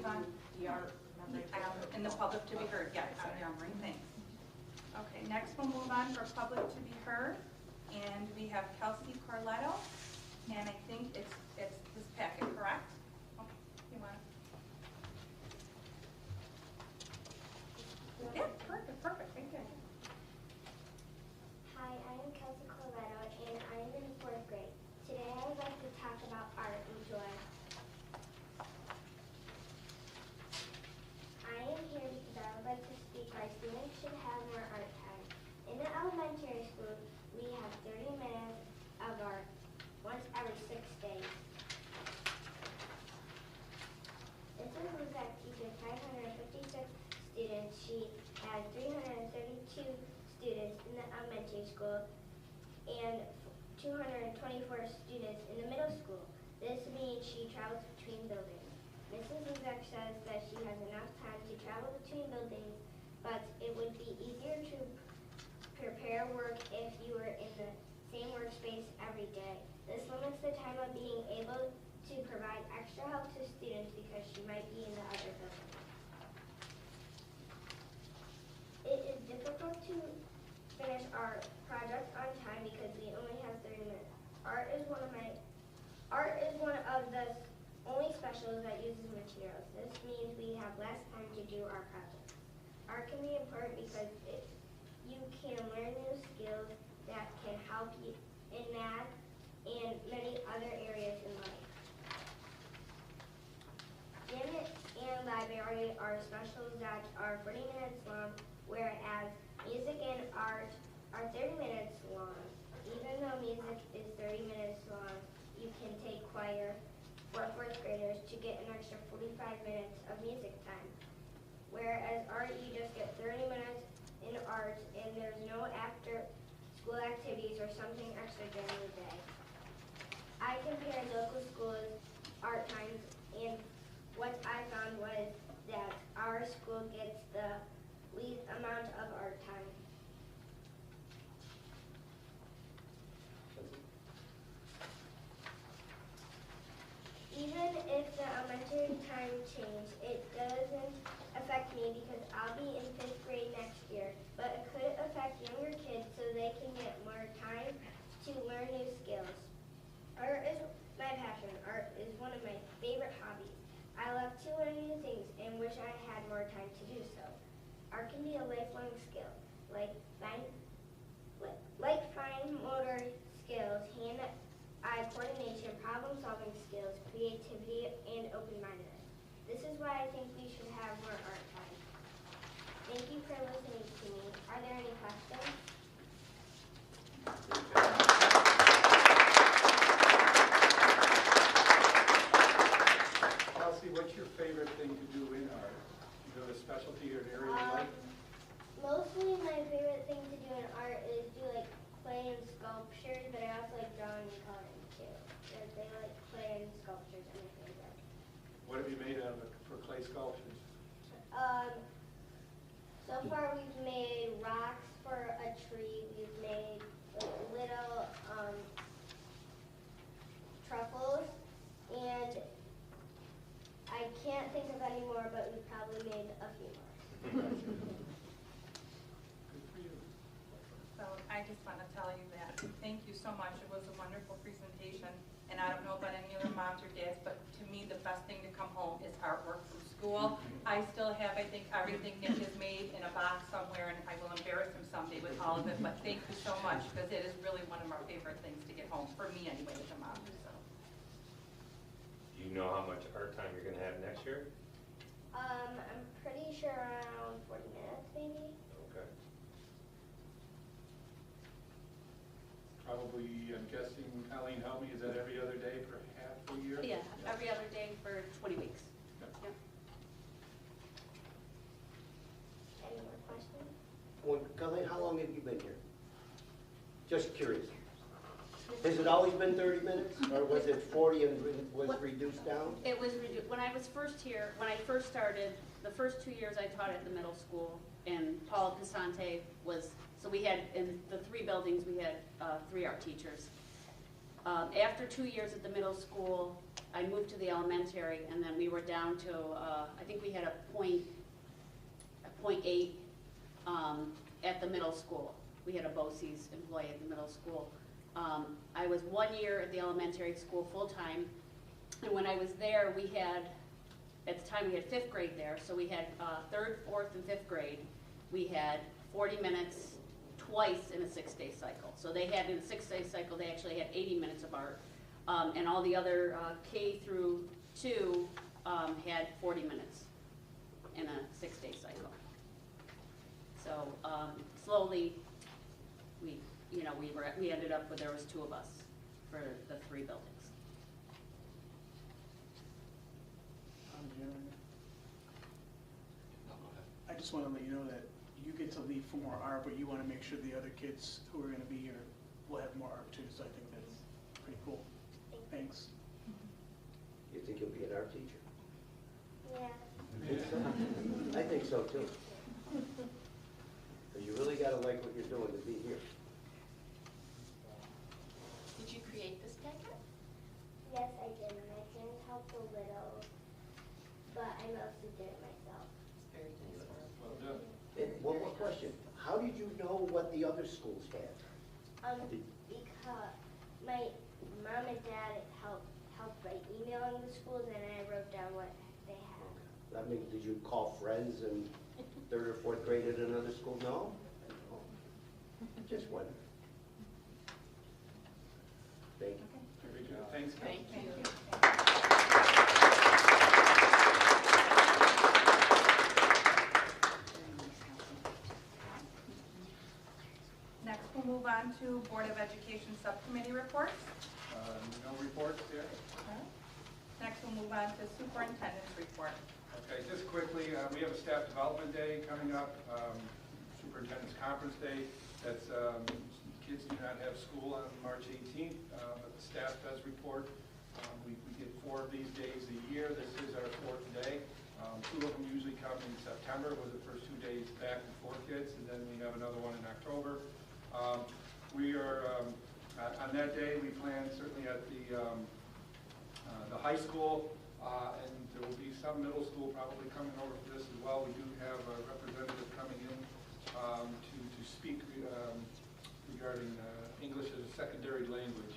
move on. And the public to be heard, yes, on the armoring, thanks. Okay, next we'll move on for public to be heard. And we have Kelsey Corletto, and I think it's this packet, correct? Okay, you want to? Yeah, perfect, thank you. Hi, I am Kelsey Corletto, and I am in 4th grade. Today I would like to talk about art and joy. I am here because I would like to speak why students should have more art time. In the elementary school, we have 30 minutes of art once every 6 days. Mrs. Luzak teaches 556 students. She has 332 students in the elementary school and 224 students in the middle school. This means she travels between buildings. Mrs. Luzak says that she has enough time to travel between buildings, but it would be easier to prepare work if you were in the same workspace every day. This limits the time of being able to provide extra help to students because she might be in the other building. It is difficult to finish our project on time because we only have 30 minutes. Art is one of the only specials that uses materials. This means we have less time to do our projects. Art can be important because you can learn new skills that can help you in math and many other areas in life. Gym and library are specials that are 40 minutes long, whereas music and art are 30 minutes long. Even though music is 30 minutes long, you can take choir for 4th graders to get an extra 45 minutes of music time. Whereas art, you just get 30 minutes in art and there's no after school activities or something extra during the day. I compared local schools' art times, and what I found was that our school gets the least amount of art time. Even if the elementary time changed, it doesn't affect me because I'll be in 5th grade next year, but it could affect younger kids so they can get more time to learn new skills. Art is my passion. Art is one of my favorite hobbies. I love to learn new things and wish I had more time to do so. Art can be a lifelong skill, like fine motor skills, hand-eye coordination, problem-solving skills, creativity, and open-mindedness. This is why I think we should have more art time. Thank you for listening to me. Are there any questions? Kelsey, what's your favorite thing to do in art? Do you have a specialty or an area you like? Mostly my favorite thing to do in art is do like clay and sculptures, but I also like drawing and coloring too. They like clay and sculptures are my favorite. What have you made out of it for clay sculptures? So far we've made rocks for a tree. We've made like, little truffles, and I can't think of any more, but we've probably made a few more. Good for you. So I just want to tell you that, thank you so much. It was a wonderful presentation. And I don't know about any other moms or dads, but to me, the best thing to come home is artwork from school. I still have, I think, everything Nick has made in a box somewhere, and I will embarrass him someday with all of it. But thank you so much, because it is really one of our favorite things to get home, for me anyway, as a mom. So. Do you know how much art time you're going to have next year? I'm pretty sure around 40 minutes, maybe. Okay. Probably, I'm guessing, Colleen, help me, is that every other day for half the year? Yeah, every other day for 20 weeks. Yeah. Yeah. Any more questions? Well, Colleen, how long have you been here? Just curious. Has it always been 30 minutes, or was it 40 and was reduced down? It was reduced, when I was first here, when I first started, the first 2 years I taught at the middle school, and Paul Casante was, so we had, in the 3 buildings, we had 3 art teachers. After 2 years at the middle school, I moved to the elementary, and then we were down to, I think we had a .8 at the middle school. We had a BOCES employee at the middle school. I was 1 year at the elementary school full-time, and when I was there, we had, at the time, we had 5th grade there, so we had 3rd, 4th, and 5th grade. We had 40 minutes twice in a 6-day cycle. So they had, in a 6-day cycle, they actually had 80 minutes of art. And all the other K through 2 had 40 minutes in a 6-day cycle. So slowly, we ended up with, there was 2 of us for the 3 buildings. I just want to let you know that you get to leave for more art, but you want to make sure the other kids who are going to be here will have more art too, so I think that's pretty cool. Thanks. You think you'll be an art teacher? Yeah. I think so too. Because you really gotta like what you're doing to be here. Did you create this packet? Yes, I did. My parents helped a little, but I mostly did it myself. It's very nice work. Well done. And one more question. How did you know what the other schools had? Because my mom and dad helped by emailing the schools, and I wrote down what they had. I mean, did you call friends in 3rd or 4th grade at another school? No? Just wondering. Thank you. Very good. Thanks, Kelsey. Thank you. Next, we'll move on to Board of Education Subcommittee reports. No reports there? Next, we'll move on to Superintendent's report. Okay, just quickly, we have a staff development day coming up, Superintendent's Conference Day. That's, kids do not have school on March 18th, but the staff does report. We get 4 of these days a year. This is our 4th day. 2 of them usually come in September, was the first 2 days back before kids, and then we have another one in October. We are, on that day, we plan certainly at the high school, and there will be some middle school probably coming over for this as well. We do have a representative coming in to speak regarding English as a secondary language,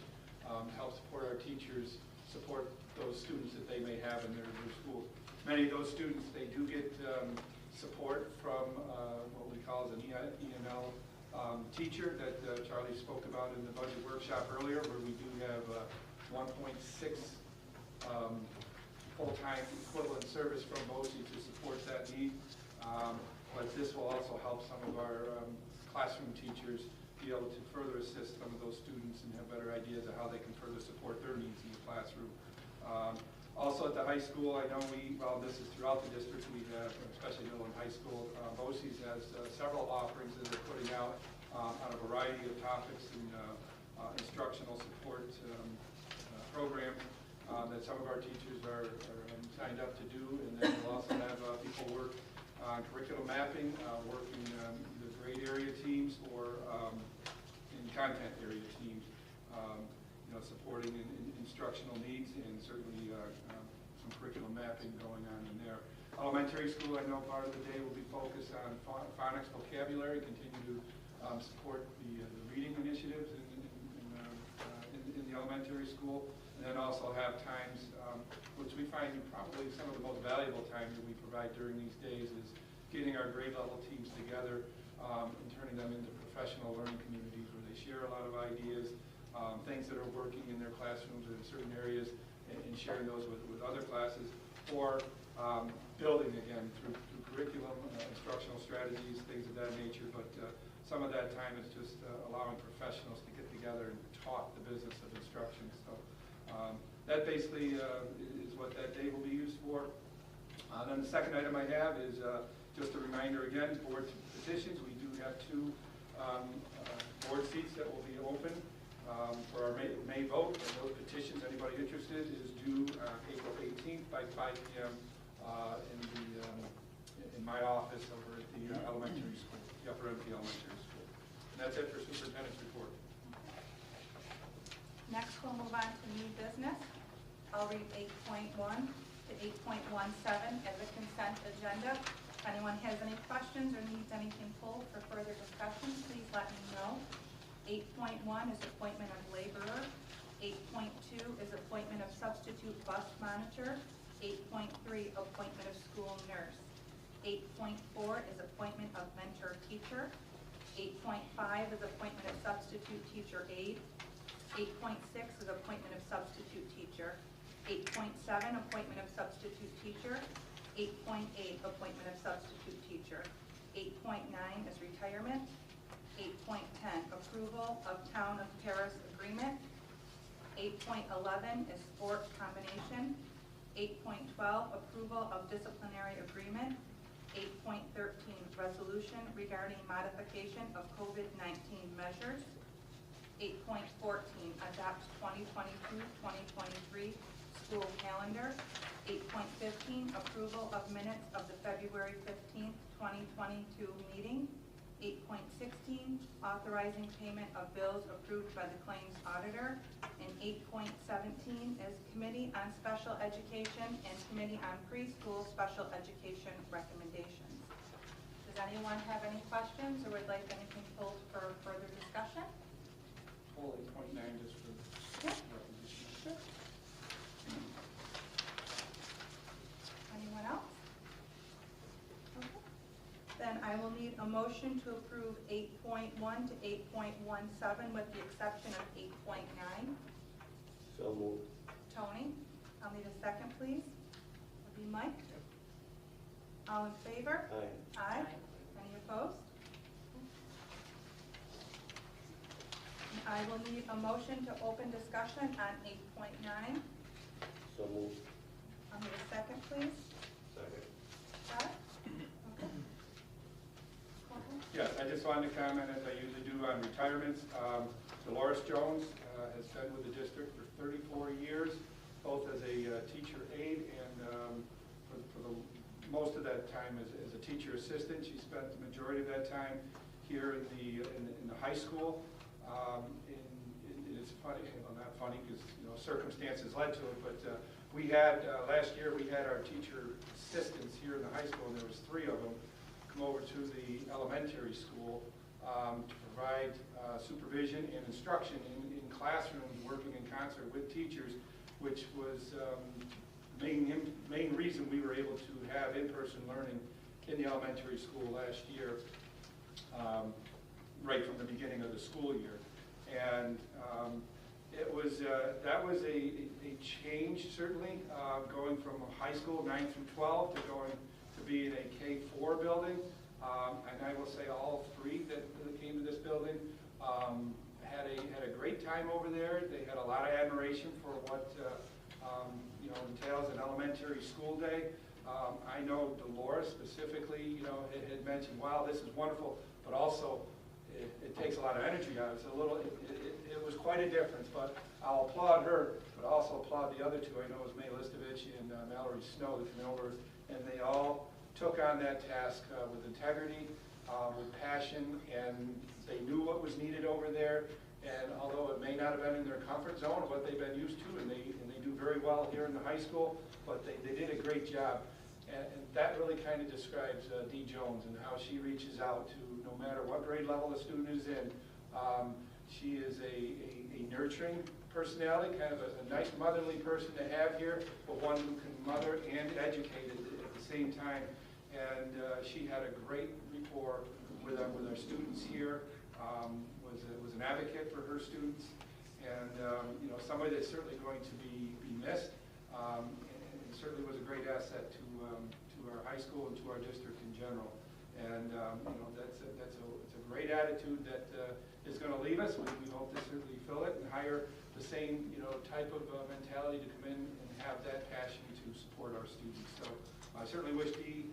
help support our teachers, support those students that they may have in their schools. Many of those students, they do get support from what we call as an ENL teacher that Charlie spoke about in the budget workshop earlier, where we do have 1.6 full-time equivalent service from BOCES to support that need. But this will also help some of our classroom teachers be able to further assist some of those students and have better ideas of how they can further support their needs in the classroom. Also at the high school, I know well, this is throughout the district, we have, especially middle and high school, BOCES has several offerings that they're putting out on a variety of topics and instructional support programs that some of our teachers are signed up to do, and then we'll also have people work on curriculum mapping, working either grade area teams or in content area teams, supporting instructional needs, and certainly some curriculum mapping going on in there. Elementary school, I know part of the day will be focused on phonics vocabulary, continue to support the reading initiatives in the elementary school, and then also have times, which we find probably some of the most valuable time that we provide during these days is getting our grade level teams together and turning them into professional learning communities where they share a lot of ideas, things that are working in their classrooms or in certain areas, and sharing those with other classes, or building again through curriculum, instructional strategies, things of that nature. But some of that time is just allowing professionals to get together and talk the business of instruction. So that basically is what that day will be used for. Then the second item I have is just a reminder again, board petitions. We do have 2 board seats that will be open for our May vote, and those petitions, anybody interested, is due April 18th by 5 p.m. In my office over at the elementary school, the Upper Empty Elementary School. And that's it for Superintendent's report. Next, we'll move on to new business. I'll read 8.1 to 8.17 as a consent agenda. If anyone has any questions or needs anything pulled for further discussion, please let me know. 8.1 is appointment of laborer. 8.2 is appointment of substitute bus monitor. 8.3, appointment of school nurse. 8.4 is appointment of mentor teacher. 8.5 is appointment of substitute teacher aide. 8.6 is appointment of substitute teacher. 8.7, appointment of substitute teacher. 8.8, appointment of substitute teacher. 8.9 is retirement. 8.10, approval of Town of Paris agreement. 8.11 is sport combination. 8.12, approval of disciplinary agreement. 8.13, resolution regarding modification of COVID-19 measures. 8.14, adopt 2022-2023 school calendar. 8.15, approval of minutes of the February 15th, 2022 meeting. 8.16, authorizing payment of bills approved by the claims auditor. And 8.17 is Committee on Special Education and Committee on Preschool Special Education recommendations. Does anyone have any questions or would like anything pulled for further discussion? Pull 8.9 just for Yeah. repetition. Sure. Anyone else? Okay. Then I will need a motion to approve 8.1 to 8.17 with the exception of 8.9. So moved. Tony, I'll need a second, please. That'll be Mike. All in favor? Aye. Aye. Any opposed? And I will need a motion to open discussion on 8.9. So moved. I'll need a second, please. Second. Got it? Okay. Go ahead. Yes, I just wanted to comment, as I usually do, on retirements. Dolores Jones has been with the district for 34 years, both as a teacher aide and for the most of that time as a teacher assistant. She spent the majority of that time here in the high school. It's funny, well, not funny because circumstances led to it, but we had last year we had our teacher assistants here in the high school, and there was 3 of them come over to the elementary school to provide supervision and instruction in classrooms, working in concert with teachers, which was main reason we were able to have in-person learning in the elementary school last year, right from the beginning of the school year. And it was that was a change, certainly, going from high school 9 through 12 to going to be in a K-4 building. And I will say all 3 that came to this building had a great time over there. They had a lot of admiration for what entails an elementary school day. I know Dolores specifically, had mentioned, wow, this is wonderful, but also it takes a lot of energy out. It was quite a difference, but I'll applaud her, but also applaud the other 2. I know it was May Listovich and Mallory Snow that came over, and they all took on that task with integrity, with passion, and they knew what was needed over there. And although it may not have been in their comfort zone of what they've been used to, and they do very well here in the high school, but they did a great job. And that really kind of describes Dee Jones and how she reaches out to no matter what grade level the student is in. She is a nurturing personality, kind of a nice motherly person to have here, but one who can mother and educate at the same time. And she had a great rapport with our students here. Was an advocate for her students, and somebody that's certainly going to be missed, and certainly was a great asset to our high school and to our district in general. And it's a great attitude that is going to leave us. We hope to certainly fill it and hire the same type of mentality to come in and have that passion to support our students. So I certainly wish Dee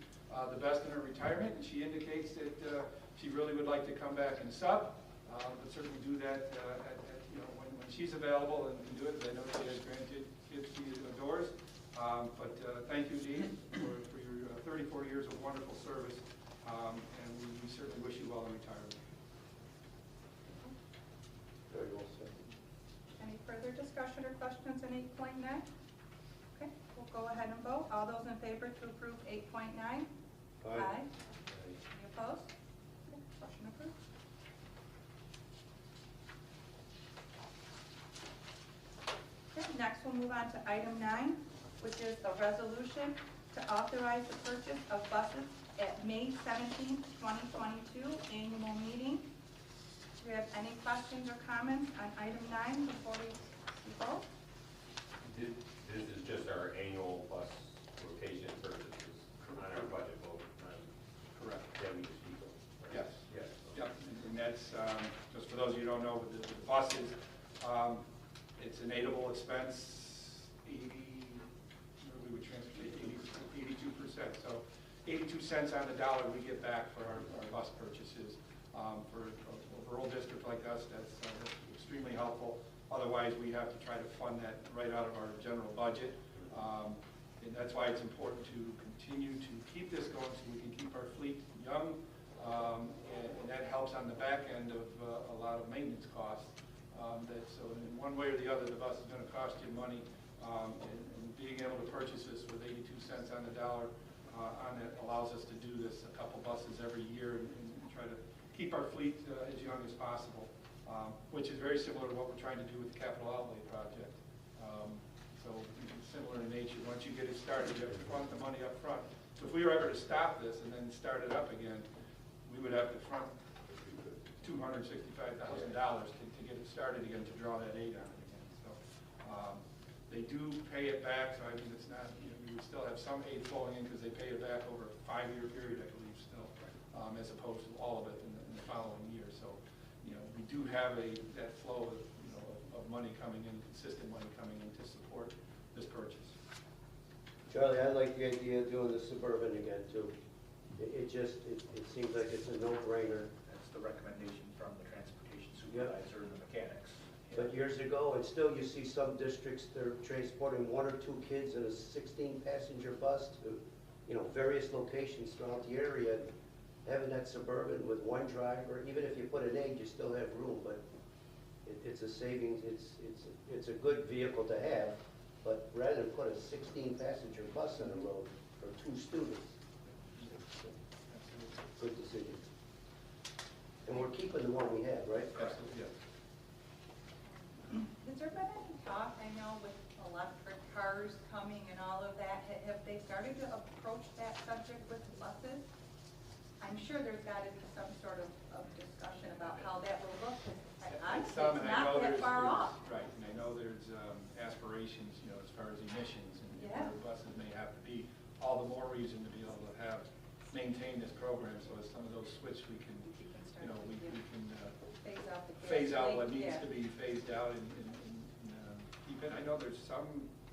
the best in her retirement, and she indicates that she really would like to come back and sub. But certainly do that when she's available and can do it. I know she has grandkids she adores. But thank you, Dee, for your 34 years of wonderful service, and we certainly wish you well in retirement. Very well said. Any further discussion or questions on 8.9? Okay, we'll go ahead and vote. All those in favor to approve 8.9? Aye. Any opposed? Okay, motion approved. Okay, next we'll move on to item 9, which is a resolution to authorize the purchase of buses at May 17th, 2022 annual meeting. Do we have any questions or comments on item 9 before we vote? This is just our annual bus rotation purchases on our budget vote, not Correct. that we just speak of. right? Yes. Yes. Yep, and that's, just for those of you who don't know, with the buses, it's an aidable expense, 80, we would transfer 82%. So 82 cents on the dollar we get back for our bus purchases. For a rural district like us, that's extremely helpful. Otherwise, we have to try to fund that right out of our general budget. And that's why it's important to continue to keep this going so we can keep our fleet young. And that helps on the back end of a lot of maintenance costs. So in one way or the other, the bus is going to cost you money. And being able to purchase this with 82 cents on the dollar on it allows us to do this a couple buses every year and try to keep our fleet as young as possible, which is very similar to what we're trying to do with the capital outlay project. So it's similar in nature. Once you get it started, you have to front the money up front. So if we were ever to stop this and then start it up again, we would have to front $265,000 to get it started again, to draw that aid on it again. So they do pay it back, so I mean, it's not, you know, we would still have some aid flowing in because they pay it back over a 5-year period, I believe, still, as opposed to all of it in the following year. So, you know, we do have that flow of, you know, of money coming in, consistent money coming in to support this purchase. Charlie, I like the idea of doing the Suburban again too. It seems like it's a no-brainer. That's the recommendation from the transportation supervisor and the mechanics. But years ago, and still you see some districts, they're transporting 1 or 2 kids in a 16-passenger bus to, you know, various locations throughout the area. Having that Suburban with one driver, even if you put an aid, you still have room, but it's a savings, it's a good vehicle to have, but rather than put a 16-passenger bus on the road for 2 students, good decision. And we're keeping the one we have, right? Absolutely, yes. Has there been any talk, I know, with electric cars coming and all of that, have they started to approach that subject with buses? I'm sure there's got to be some sort of discussion about how that will look, because honestly, Some, it's and I not know that far off. Right, and I know there's aspirations, you know, as far as emissions, and Yeah. where buses may have to be. All the more reason to be able to maintain this program, so as some of those switch, we can, You can start you know, we to can phase out the phase out what gasoline. needs Yeah. to be phased out and keep it. I know there's some,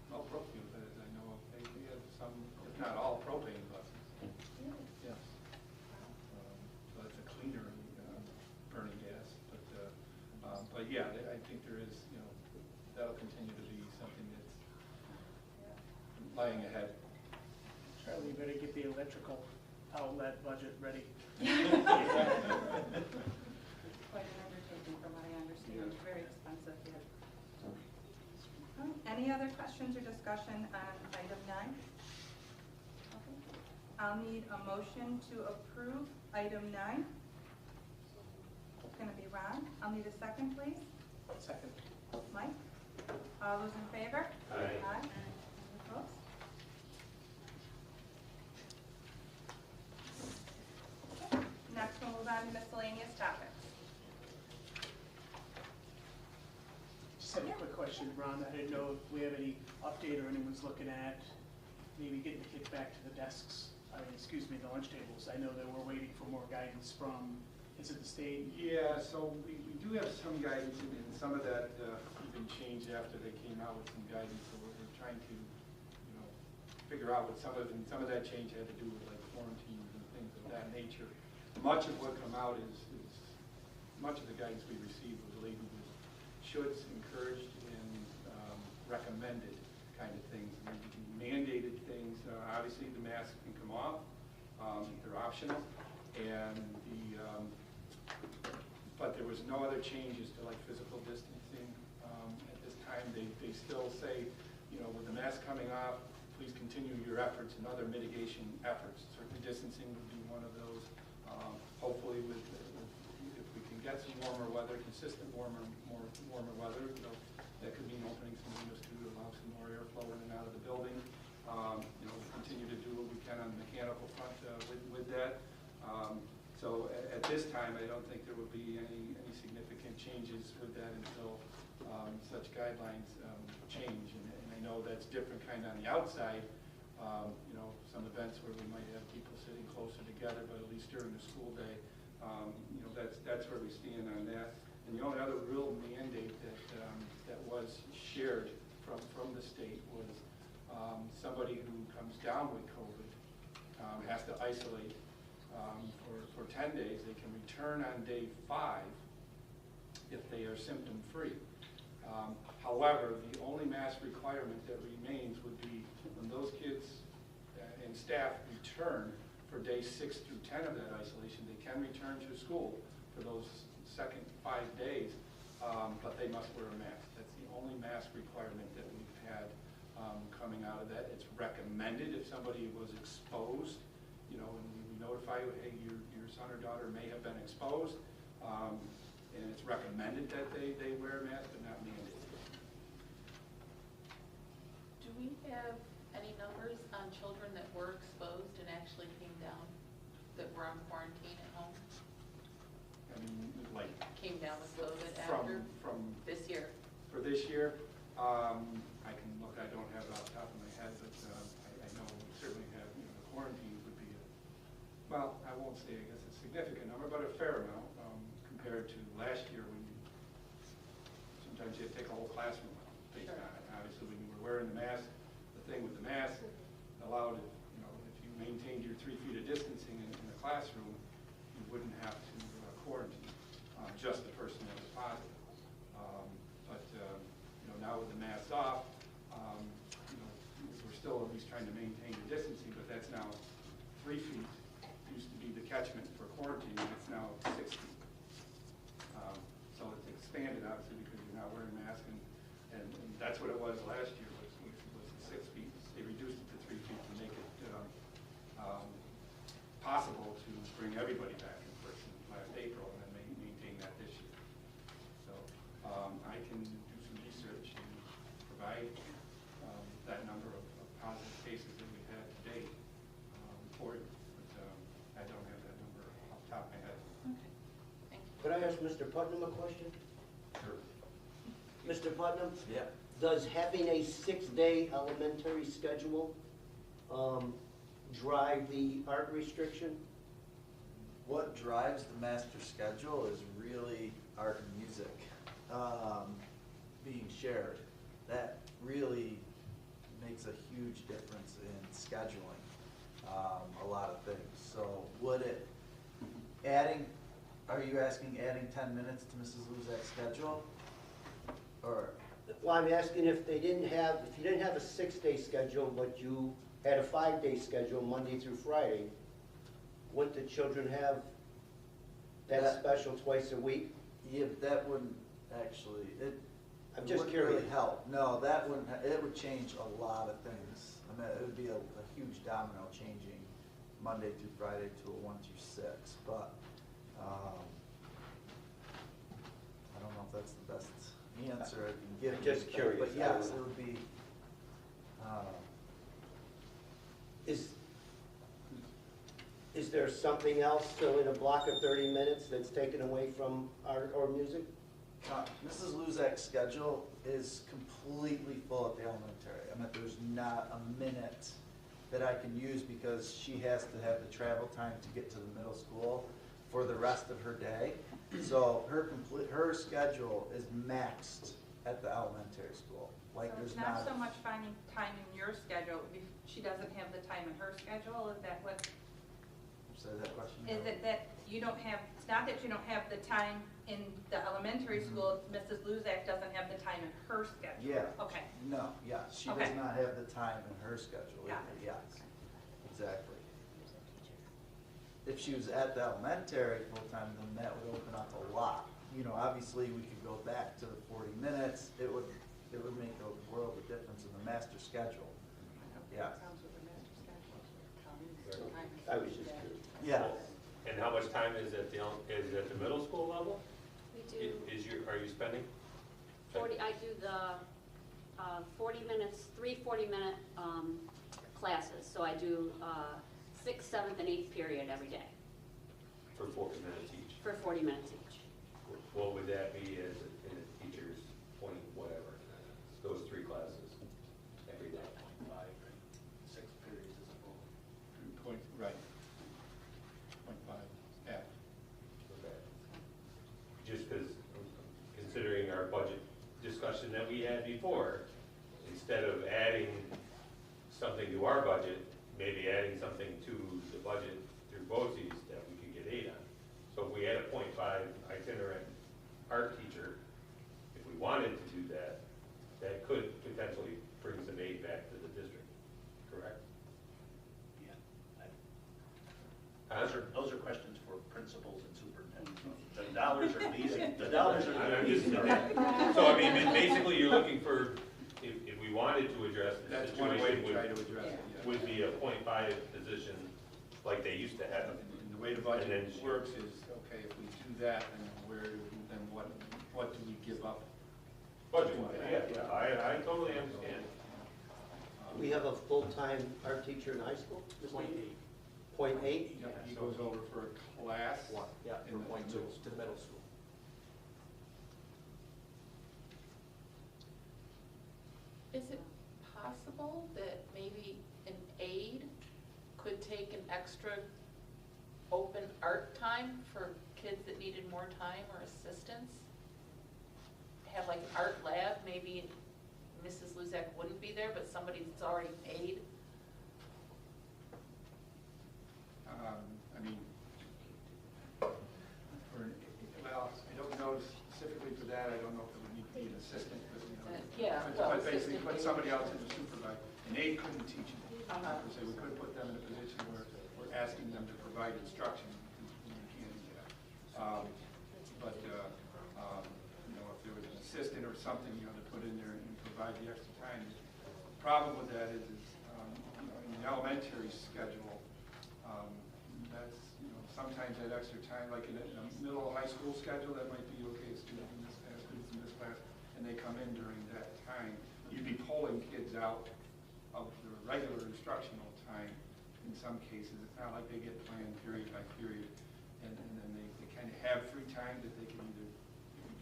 well, propane, but I know they have some, if not all, propane buses. Really? Yes. So it's a cleaner burning gas, but yeah, I think there is, you know, that'll continue to be something that's lying ahead. Charlie, you better get the electrical outlet budget ready. Quite an undertaking from what I understand, it's very expensive, yeah. Any other questions or discussion on item 9? Okay. I'll need a motion to approve item 9. It's going to be Ron. I'll need a second, please. Second. Mike? All those in favor? Aye. Aye. Any opposed? Okay. Next, we'll move on to miscellaneous topics. Just had a quick question, Ron. I didn't know if we have any update or anyone's looking at maybe getting the kids back to the desks, the lunch tables. I know that we're waiting for more guidance from, is it the state? Yeah, so we do have some guidance, and some of that even changed after they came out with some guidance. So we're trying to, you know, figure out what some of that change had to do with, like, quarantines and things of that nature. Much of what come out is much of the guidance we received was labeled as shoulds, encouraged, and recommended kind of things. Mandated things, obviously the masks can come off, they're optional, and but there was no other changes to, like, physical distancing at this time. time. They still say, you know, with the mask coming off, please continue your efforts and other mitigation efforts. Certainly distancing would be one of those. Hopefully if we can get some warmer weather, consistent warmer weather, you know, that could mean opening some windows to allow some more airflow in and out of the building. You know, continue to do what we can on the mechanical front with that. So at this time, I don't think there would be any significant changes with that until such guidelines change. And I know that's different kind of on the outside. You know, some events where we might have people sitting closer together, but at least during the school day, you know, that's where we stand on that. And the only other real mandate that was shared from the state was somebody who comes down with COVID has to isolate for 10 days. They can return on day 5 if they are symptom-free. However, the only mask requirement that remains would be when those kids and staff return for days 6 through 10 of that isolation. They can return to school for those second 5 days, but they must wear a mask. That's the only mask requirement that we've had coming out of that. It's recommended if somebody was exposed, you know, and we notify you, hey, your son or daughter may have been exposed, and it's recommended that they wear a mask, but not mandated. Do we have any numbers on children that were exposed and actually came down, that were on quarantine at home? I mean, like Came down with COVID after from this year? for this year, I can look. I don't have it off the top of my head, but I know we certainly have. You know, the quarantine would be well, I won't say I guess a significant number, but a fair amount compared to last year when sometimes you have to take a whole classroom out based on it. Obviously, when you were wearing the mask, the thing with the mask allowed it. You know, if you maintained your 3 feet of distancing in the classroom, you wouldn't have to quarantine just the person that was positive. But you know, now with the masks off, you know, we're still at least trying to maintain the distancing, but that's now 3 feet. Used to be the catchment for quarantine, and it's now 6 feet. So it's expanded, obviously, because you're not wearing a mask, and that's what it was last year, was the 6 feet. They reduced it to 3 feet to make it possible to bring everybody back in person last April, and then maintain that this year. So I can do some research and provide that number of positive cases that we've had to date for you. I don't have that number off the top of my head. Okay, thank you. Could I ask Mr. Putnam a question? Sure. Mr. Putnam? Yeah. Does having a 6-day elementary schedule drive the art restriction? What drives the master schedule is really art and music being shared. That really makes a huge difference in scheduling a lot of things. So would it, are you asking adding 10 minutes to Mrs. Luzak's schedule? Or? Well, I'm asking if you didn't have a 6-day schedule, but you had a 5-day schedule, Monday through Friday, wouldn't the children have that special twice a week? Yeah, that wouldn't actually, I'm it just wouldn't curious. really help. No, that wouldn't, it would change a lot of things. I mean, it would be a huge domino changing Monday through Friday to a 1 through 6, but I don't know if that's the best answer I can give. Just you, curious. But yes, it would be, Is there something else still in a block of 30 minutes that's taken away from art or music? Mrs. Luzak's schedule is completely full at the elementary. I mean, there's not a minute that I can use because she has to have the travel time to get to the middle school for the rest of her day. So her schedule is maxed at the elementary school. Like So there's it's not so much finding time in your schedule, if she doesn't have the time in her schedule, is that what? Say that question. Is it that you don't have, it's not that you don't have the time in the elementary school, Mrs. Luzak doesn't have the time in her schedule? Yeah. Okay. No, yes, she Okay. does not have the time in her schedule Got either, it. yes, exactly. If she was at the elementary full-time, then that would open up a lot. You know, obviously, we could go back to the 40 minutes. It would it would make a world of difference in the master schedule. Yeah. I was just curious. Yeah. And how much time is at the middle school level? We do Are you spending? 40, I do the 40 minutes, 3 40-minute classes. So I do 6th, 7th, and 8th period every day For 40 minutes each? for 40 minutes each. What would that be as in a teacher's point, whatever, those 3 classes every day? 6 periods is a full. Right. 0.5, half. Okay. Just because, considering our budget discussion that we had before, instead of adding something to our budget, maybe adding something to the budget through BOCES that we could get 8 on. So if we had a 0.5 itinerant art teacher, if we wanted to do that, that could potentially bring some aid back to the district, correct? Yeah. Those are questions for principals and superintendents. The dollars are easy. The dollars are I'm easy. just- So I mean, basically, you're looking for, if we wanted to address the That's one way situation, to try to address it, yeah. would be a 0.5 position like they used to have. And the way the budget And then- works is, okay, if we do that, then what do we give up? Budget-wise, yeah, I totally understand. We have a full-time art teacher in high school? Ms. Levy? 0.8? Yeah, he goes over for a class. Yeah, in from the point 2 middle to the middle school. Is it possible that maybe an aide could take an extra open art time for kids that needed more time or assistance? Have like an art lab, maybe Mrs. Luzak wouldn't be there, but somebody that's already paid? I mean, well, I don't know specifically for that, I don't know if it would need to be an assistant, but, you know. Yeah, well, But basically, assistant put maybe. somebody else in to supervise. An aide couldn't teach them. Uh-huh. So we could put them in a position where we're asking them to provide instruction, because we can't do that. But, you know, if there was an assistant or something, you know, to put in there and provide the extra time. The problem with that is, you know, in the elementary schedule, that's, you know, sometimes that extra time, like in a middle high school schedule, that might be, okay, students in this class, students in this class, and they come in during that time. You'd be pulling kids out of the regular instructional time in some cases. It's not like they get planned period by period, and then they kind of have free time that they can either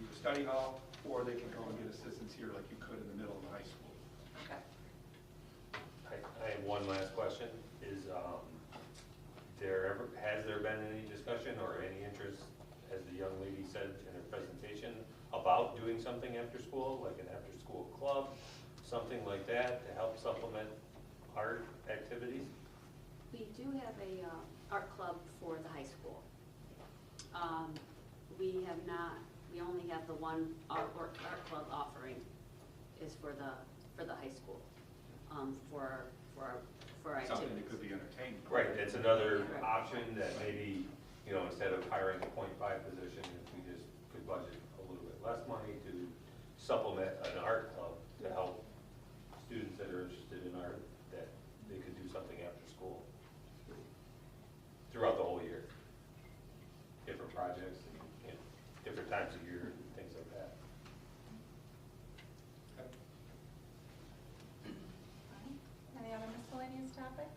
do a study hall, or they can go and get assistance here like you could in the middle of the high school. Okay. I have one last question, is, has there been any discussion or any interest, as the young lady said in her presentation, about doing something after school, like an after-school club, something like that, to help supplement art activities? We do have a art club for the high school. We have not, we only have the one art club offering is for the high school, for our activities. Something that could be entertaining. Right, that's another option that maybe, you know, instead of hiring a 0.5 position, if we just could budget a little bit less money to supplement an art club to help students that are interested in art, that they could do something after school throughout the whole year. Different projects, you know, different times of year, things like that. Any other miscellaneous topics?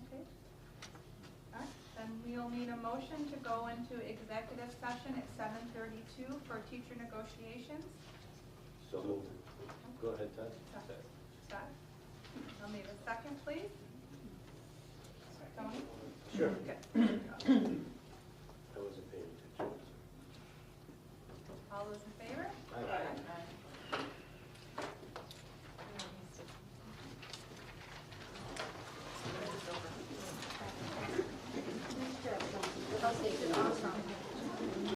Okay. All right, then we'll need a motion to go into executive session at 7:32 for teacher negotiations. So moved. Go ahead, Todd. Scott? I'll need a second, please. Tony? Sure. Okay. I wasn't paying attention. All those in favor? Aye.